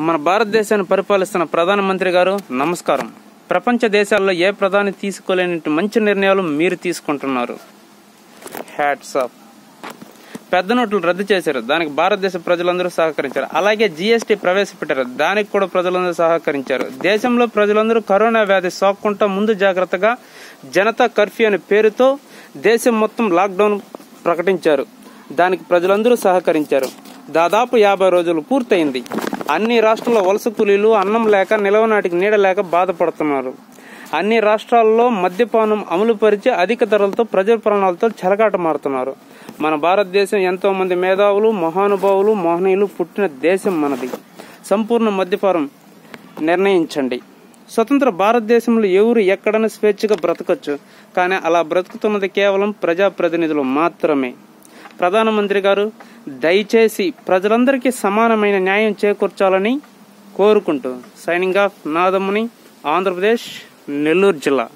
మన భారతదేశాన్ని పరిపాలిస్తున్న ప్రధానమంత్రి గారు నమస్కారం. ప్రపంచ దేశాల్లో ఏ ప్రధాని తీసుకోలేని మంచి నిర్ణయాలు మీరు తీసుకుంటున్నారు. Hats off. పెద్ద నోట్లు రద్దు చేశారు, దానికి భారతదేశ ప్రజలందరూ సహకరించారు. అలాగే జీఎస్టీ ప్రవేశపెట్టారు, దానికి కూడా ప్రజలందరూ సహకరించారు. దేశంలో ప్రజలందరూ కరోనా వ్యాధి సోకకుండా ముందు జాగ్రత్తగా జనతా కర్ఫ్యూ అనే పేరుతో దేశం మొత్తం లాక్డౌన్ ప్రకటించారు, దానికి ప్రజలందరూ సహకరించారు. దాదాపు 50 రోజులు పూర్తయింది. అన్ని రాష్ట్రాల్లో వలస కూలీలు అన్నం లేక నిలవనాటికి నీడ లేక బాధపడుతున్నారు. అన్ని రాష్ట్రాల్లో మద్యపానం అమలు పరిచి అధిక ధరలతో ప్రజల ప్రాణాలతో చెలగాట మారుతున్నారు. మన భారతదేశం ఎంతో మంది మేధావులు, మహానుభావులు, మహనీయులు పుట్టిన దేశం మనది. సంపూర్ణ మద్యపానం నిర్ణయించండి. స్వతంత్ర భారతదేశంలో ఎవరు ఎక్కడైనా స్వేచ్ఛగా బ్రతకచ్చు, కానీ అలా బ్రతుకుతున్నది కేవలం ప్రజాప్రతినిధులు మాత్రమే. ప్రధానమంత్రి గారు దయచేసి ప్రజలందరికీ సమానమైన న్యాయం చేకూర్చాలని కోరుకుంటూ సైనింగ్ ఆఫ్ నాదముని, ఆంధ్రప్రదేశ్, నెల్లూరు జిల్లా.